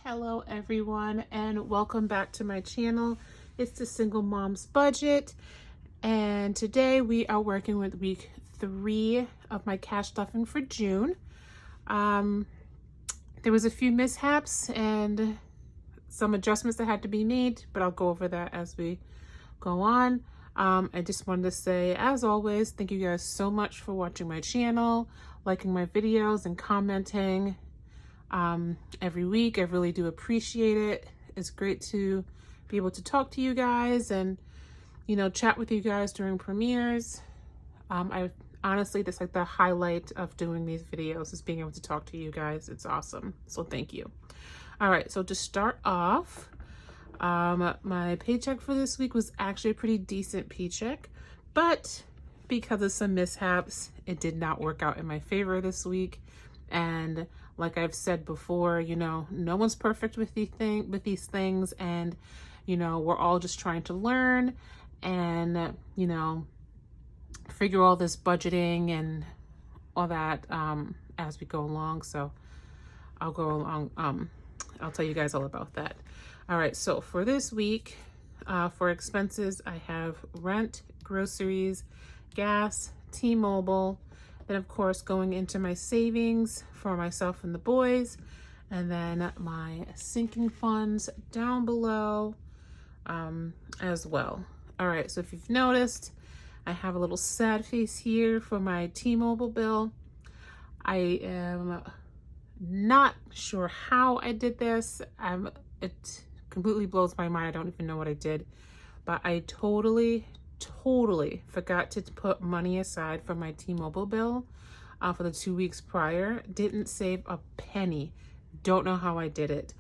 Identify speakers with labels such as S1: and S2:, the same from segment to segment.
S1: Hello everyone, and welcome back to my channel. It's the Single Mom's Budget, and today we are working with week 3 of my cash stuffing for June. There was a few mishaps and some adjustments that had to be made, but I'll go over that as we go on. I just wanted to say, as always, thank you guys so much for watching my channel, liking my videos, and commenting every week. I really do appreciate it. It's great to be able to talk to you guys and, you know, chat with you guys during premieres. I honestly, that's like the highlight of doing these videos, is being able to talk to you guys. It's awesome. So thank you. All right, so to start off, my paycheck for this week was actually a pretty decent paycheck, but because of some mishaps, it did not work out in my favor this week. And like I've said before, you know, no one's perfect with these things, and you know, we're all just trying to learn and, you know, figure all this budgeting and all that as we go along. So I'll go along. I'll tell you guys all about that. All right, so for this week, for expenses, I have rent, groceries, gas, T-Mobile, then of course going into my savings for myself and the boys, and then my sinking funds down below as well. All right, so if you've noticed, I have a little sad face here for my T-Mobile bill. I am not sure how I did this. It completely blows my mind. I don't even know what I did, but I totally forgot to put money aside for my T-Mobile bill for the 2 weeks prior. Didn't save a penny. Don't know how I did it.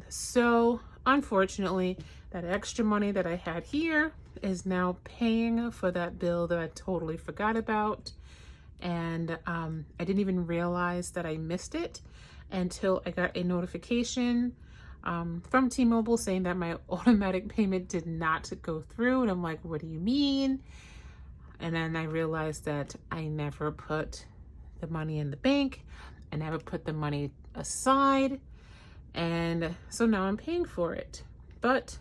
S1: So unfortunately, that extra money that I had here is now paying for that bill that I totally forgot about. And I didn't even realize that I missed it until I got a notification from T-Mobile saying that my automatic payment did not go through. And I'm like, what do you mean? And then I realized that I never put the money in the bank. I never put the money aside. And so now I'm paying for it. But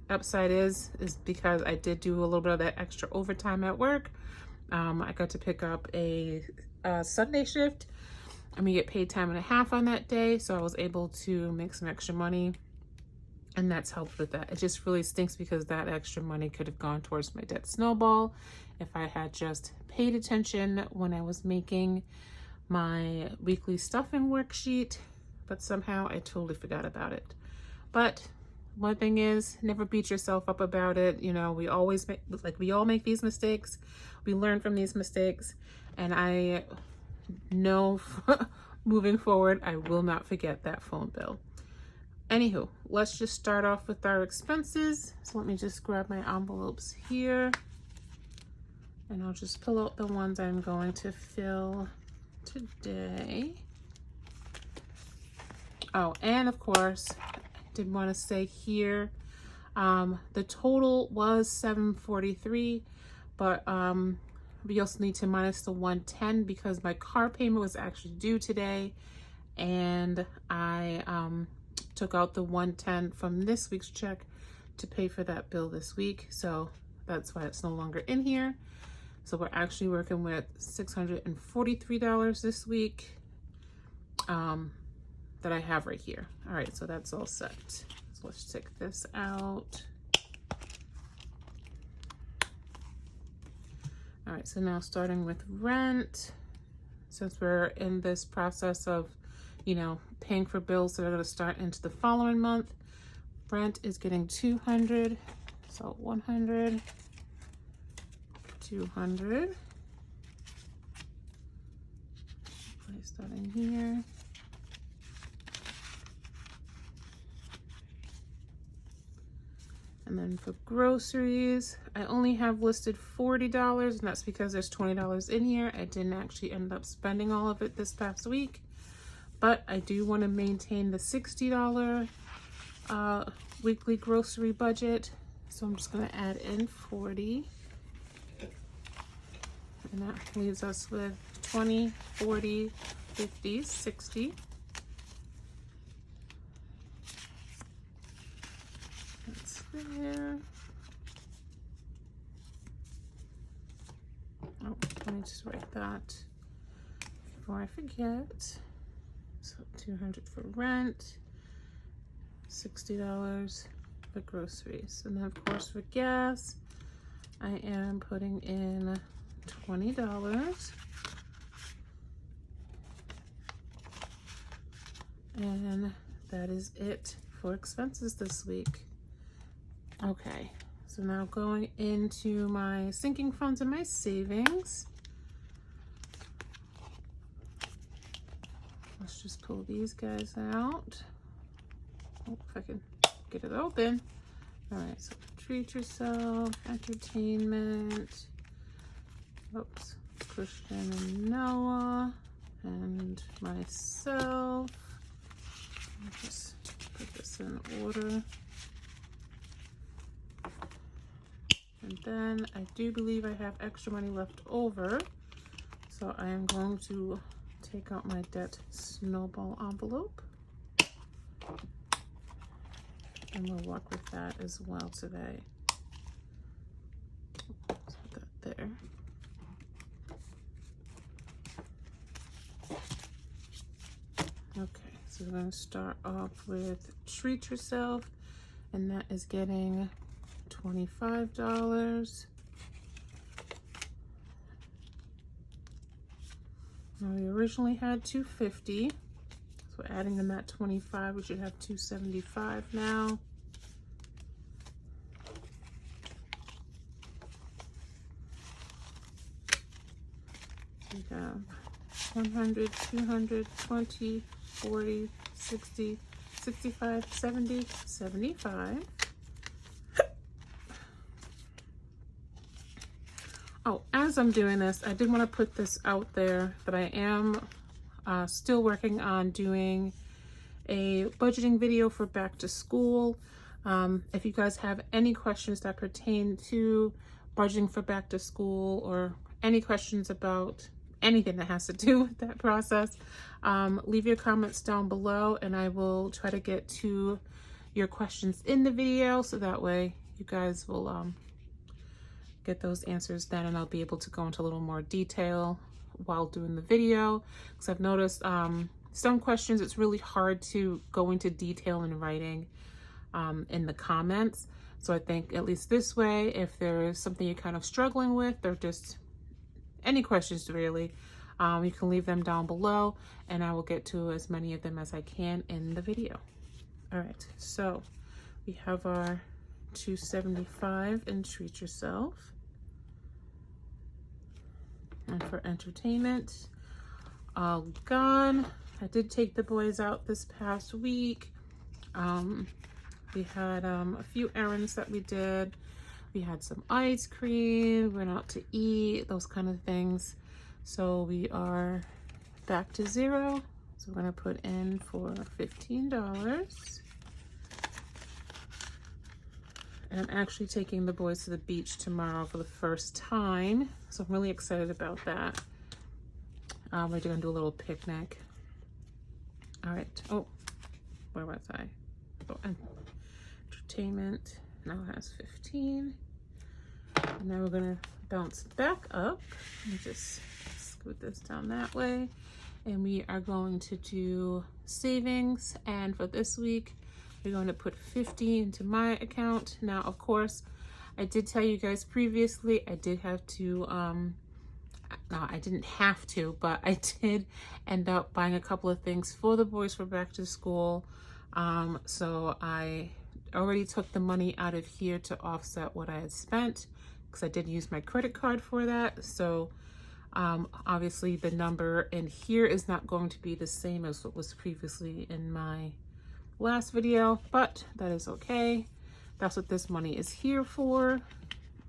S1: upside is because I did do a little bit of that extra overtime at work. I got to pick up a Sunday shift. I'm gonna get paid time and a half on that day, so I was able to make some extra money, and that's helped with that. It just really stinks because that extra money could have gone towards my debt snowball if I had just paid attention when I was making my weekly stuffing worksheet, but somehow I totally forgot about it. But one thing is, never beat yourself up about it. You know, we all make these mistakes. We learn from these mistakes, and I know moving forward, I will not forget that phone bill. Anywho, let's just start off with our expenses. So let me just grab my envelopes here, and I'll just pull out the ones I'm going to fill today. Oh, and of course, I did want to say here, the total was $743, but we also need to minus the $110 because my car payment was actually due today, and I took out the $110 from this week's check to pay for that bill this week, so that's why it's no longer in here. So we're actually working with $643 this week that I have right here. All right, so that's all set. So let's take this out. All right, so now starting with rent, since we're in this process of, you know, paying for bills that are going to start into the following month, rent is getting $200, so 100, 200. Place that in here. And then for groceries, I only have listed $40, and that's because there's $20 in here. I didn't actually end up spending all of it this past week, but I do want to maintain the $60 weekly grocery budget. So I'm just going to add in 40. And that leaves us with 20, 40, 50, 60. there. Oh, let me just write that before I forget. So $200 for rent, $60 for groceries, and then of course for gas, I am putting in $20. And that is it for expenses this week. Okay, so now going into my sinking funds and my savings. Let's just pull these guys out. Oh, if I can get it open. All right, so treat yourself, entertainment. Oops, Christian and Noah, and myself. I'll just put this in order. And then I do believe I have extra money left over. So I am going to take out my debt snowball envelope. And we'll work with that as well today. Let's put that there. Okay, so we're going to start off with treat yourself, and that is getting $25. Now we originally had $250, so adding in that 25, we should have $275 now. We have 100, 200, 20, 40, 60, 65, 70, 75. Oh, as I'm doing this, I did want to put this out there that I am still working on doing a budgeting video for back to school. If you guys have any questions that pertain to budgeting for back to school, or any questions about anything that has to do with that process, leave your comments down below and I will try to get to your questions in the video, so that way you guys will get those answers then, and I'll be able to go into a little more detail while doing the video, because I've noticed some questions it's really hard to go into detail in writing in the comments. So I think at least this way, if there is something you're kind of struggling with, or just any questions really, you can leave them down below and I will get to as many of them as I can in the video. All right, so we have our $275 in treat yourself. And for entertainment, all gone. I did take the boys out this past week. We had a few errands that we did. We had some ice cream, went out to eat, those kind of things. So we are back to zero. So we're gonna put in for $15. And I'm actually taking the boys to the beach tomorrow for the first time. So I'm really excited about that. We're gonna do a little picnic. All right, oh, where was I? Oh, entertainment now has 15. And now we're gonna bounce back up. Let me just scoot this down that way. And we are going to do savings. And for this week, we're going to put 50 into my account. Now, of course, I did tell you guys previously, I did have to, no, I didn't have to, but I did end up buying a couple of things for the boys for back to school. So I already took the money out of here to offset what I had spent, because I did use my credit card for that. So obviously the number in here is not going to be the same as what was previously in my last video, but that is okay. That's what this money is here for.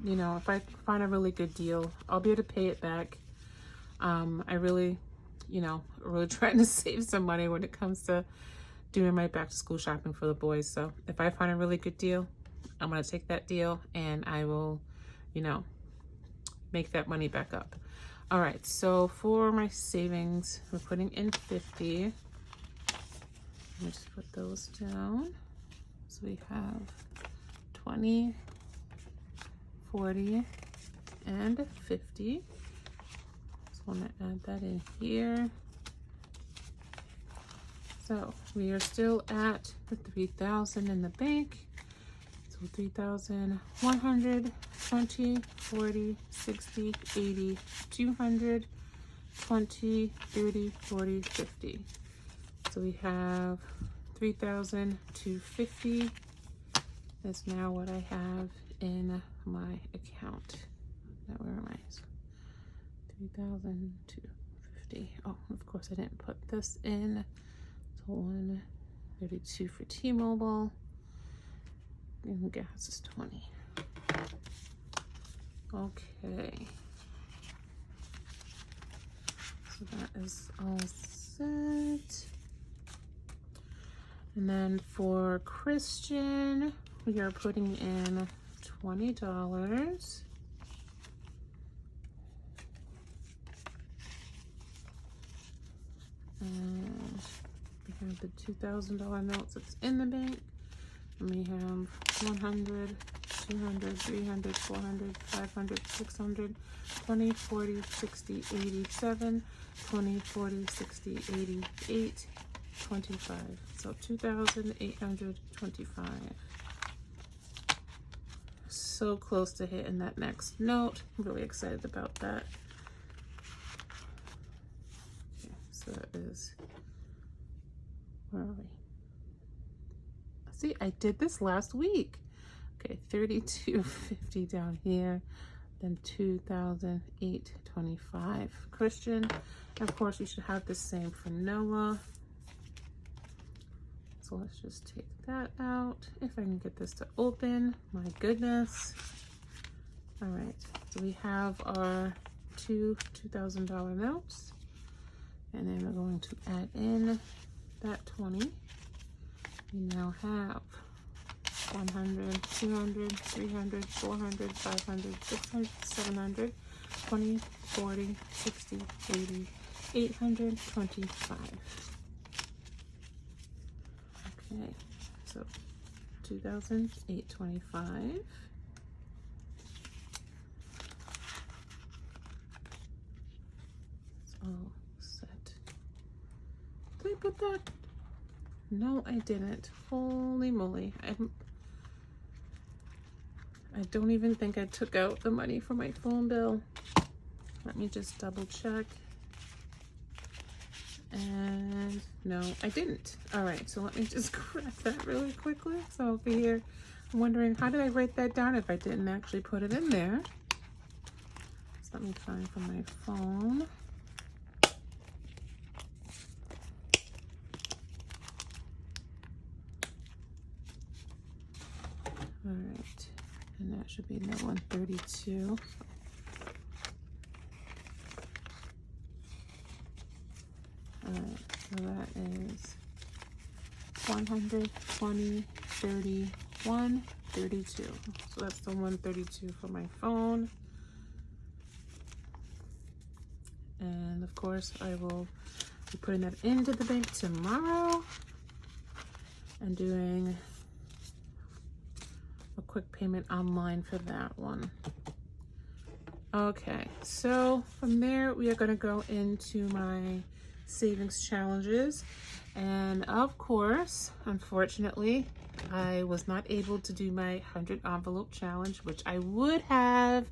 S1: You know, if I find a really good deal, I'll be able to pay it back. I really, you know, really trying to save some money when it comes to doing my back to school shopping for the boys. So if I find a really good deal, I'm gonna take that deal and I will, you know, make that money back up. All right, so for my savings, we're putting in 50. Let me just put those down. So we have 20, 40, and 50. Just want to add that in here. So we are still at the 3,000 in the bank. So 3,100, 20, 40, 60, 80, 200, 20, 30, 40, 50. So we have 3,250 is now what I have in my account. Now where am I? 3,250. Oh, of course I didn't put this in. So 132 for T-Mobile. And gas is 20. Okay. So that is all set. And then for Christian, we are putting in $20. And we have the $2,000 notes that's in the bank. And we have 100, 200, 300, 400, 500, 600, 20, 40, 60, 87, 20, 40, 60, 88, 25. So 2,825. So close to hitting that next note. I'm really excited about that. Okay, so that is, where are we? See, I did this last week. Okay, 3,250 down here, then 2,825. Christian, and of course, you should have the same for Noah. So let's just take that out. If I can get this to open, my goodness. All right, so we have our two $2,000 notes, and then we're going to add in that 20. We now have 100, 200, 300, 400, 500, 600, 700, 20, 40, 60, 80, 825. Okay, so 2,825. It's all set. Did I put that? No, I didn't. Holy moly. I don't even think I took out the money for my phone bill. Let me just double check. And no, I didn't. All right, so let me just correct that really quickly. So over here, I'm wondering, how did I write that down if I didn't actually put it in there? So let me find from my phone. All right, and that should be no 132. All right, so that is 120, 31, 32. So that's the 132 for my phone. And of course, I will be putting that into the bank tomorrow and doing a quick payment online for that one. Okay, so from there, we are going to go into my savings challenges. And of course, unfortunately, I was not able to do my 100 envelope challenge, which I would have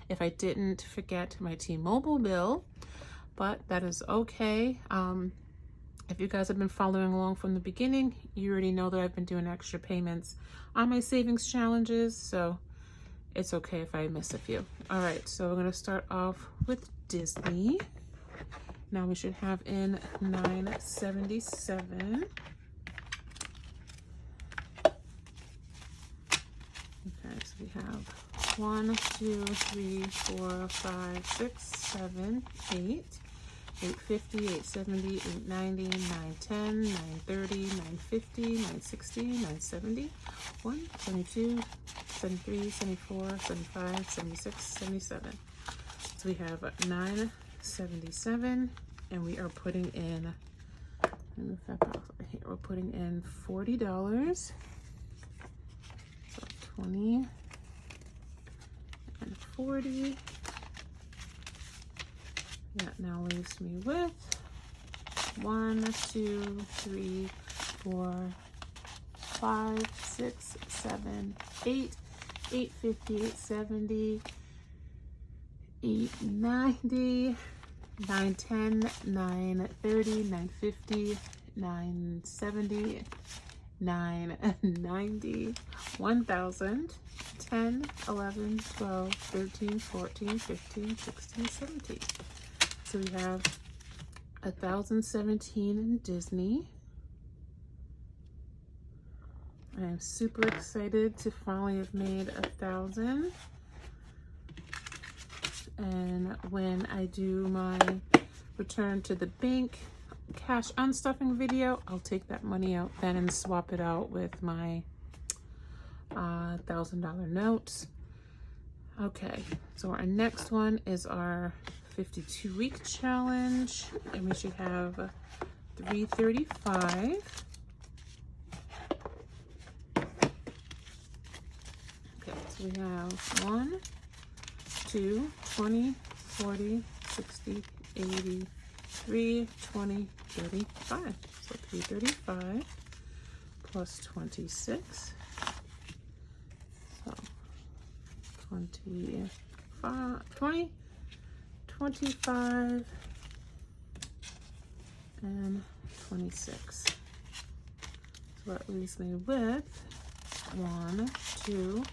S1: if I didn't forget my T-Mobile bill, but that is okay. If you guys have been following along from the beginning, you already know that I've been doing extra payments on my savings challenges, so it's okay if I miss a few. All right, so we're gonna start off with Disney. Now we should have in $9.77. Okay, so we have 1, 2, 3, 4, 5, 6, 7, 8. 850, 870, 890, 910, 930, 950, 960, 970, 1, 22, 73, 74, 75, 76, 77. So we have 977, and we are putting in, let me move that off right here, we're putting in $40. So 20 and 40. That now leaves me with 1, 2, 3, 4, 5, 6, 7, 8, 850, 870, 890, 910, 930, 950, 970, 990, 1000, 10, 11, 12, 13, 14, 15, 16, 17. So we have 1017 in Disney. I am super excited to finally have made 1,000. And when I do my return to the bank cash unstuffing video, I'll take that money out then and swap it out with my $1,000 notes. Okay, so our next one is our 52-week challenge, and we should have 335. Okay, so we have 1, 2, 20, 40, 60, 80, 3, 20, 35. So 335 plus 26. So 20, 25, and 26. So that leaves me with 1, 2,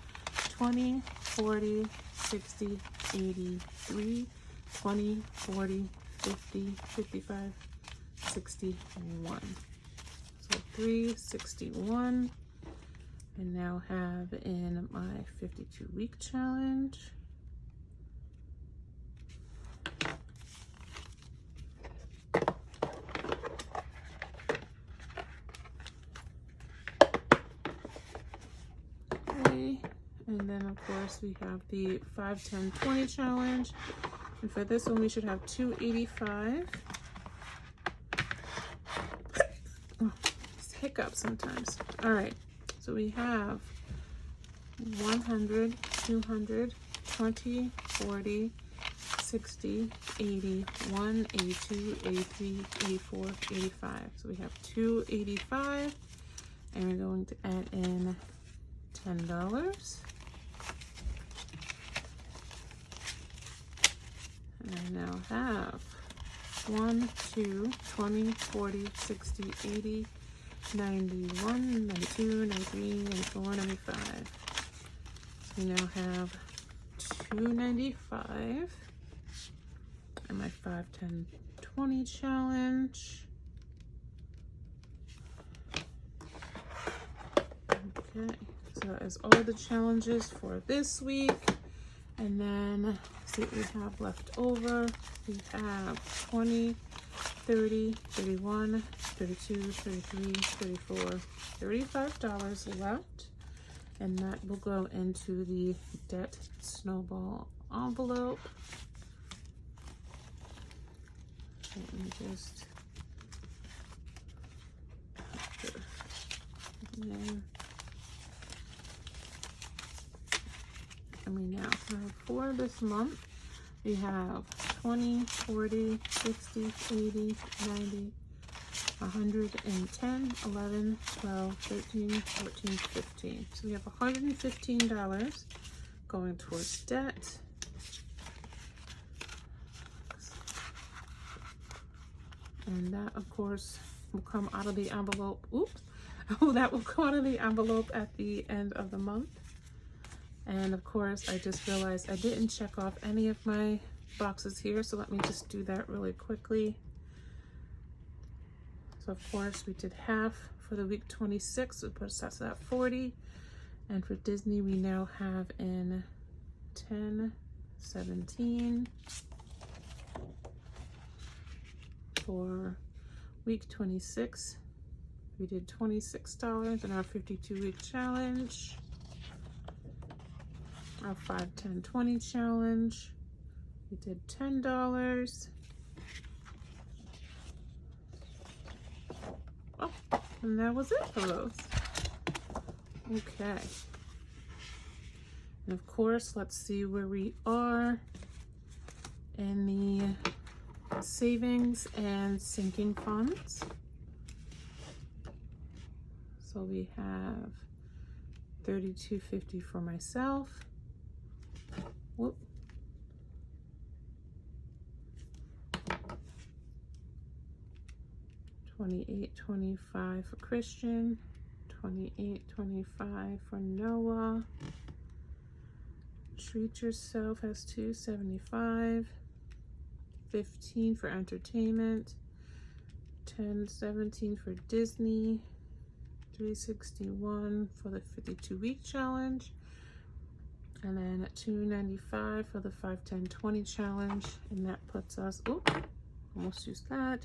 S1: 20, 40, 60, 80, 3, 20, 40, 50, 55, 61. So 361. I now have in my 52-week challenge. Okay, and then of course we have the 5, 10, 20 challenge. And for this one we should have 285. Oh, it's hiccup sometimes. All right, so we have 100, 200, 20, 40, 60, 80, 1, 82, 83, 84, 85. So we have 285, and we're going to add in $10. And I now have 1, 2, 20, 40, 60, 80, 91, 92, 93, 94, 95. So we now have 295 and my 5, 10, 20 challenge. Okay, so that is all the challenges for this week. And then see what we have left over. We have 20, 30, 31, 32, 33, 34, $35 left. And that will go into the debt snowball envelope. Let me just put it there. And we now have for this month, we have 20, 40, 60, 80, 90, 110, 11, 12, 13, 14, 15. So we have $115 going towards debt. And that, of course, will come out of the envelope. Oops. Oh, that will come out of the envelope at the end of the month. And of course, I just realized I didn't check off any of my boxes here. So let me just do that really quickly. So of course, we did half for the week 26. We put us at 40. And for Disney, we now have in 10, 17. For week 26, we did $26 in our 52-week challenge. Our 5, 10, 20 challenge, we did $10. Oh, and that was it for those. Okay. And of course, let's see where we are in the savings and sinking funds. So we have $32.50 for myself. Whoop. $28.25 for Christian. $28.25 for Noah. Treat Yourself has $2.75. $15 for entertainment. $10.17 for Disney. $3.61 for the 52-week challenge. And then $2.95 for the 5-10-20 challenge. And that puts us, oh, almost used that.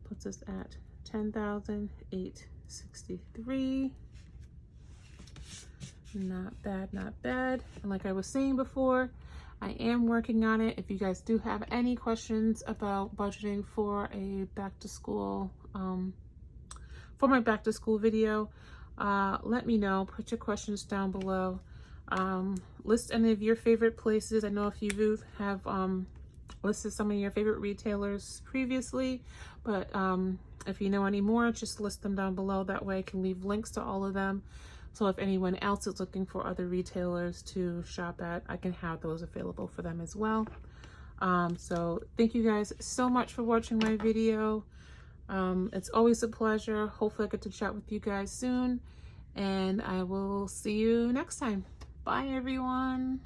S1: Puts us at $10,863. Not bad, not bad. And like I was saying before, I am working on it. If you guys do have any questions about budgeting for a back to school, for my back to school video, let me know. Put your questions down below. List any of your favorite places. I know if you have listed some of your favorite retailers previously, but if you know any more, just list them down below. That way I can leave links to all of them. So if anyone else is looking for other retailers to shop at, I can have those available for them as well. So thank you guys so much for watching my video. It's always a pleasure. Hopefully I get to chat with you guys soon, and I will see you next time. Bye everyone.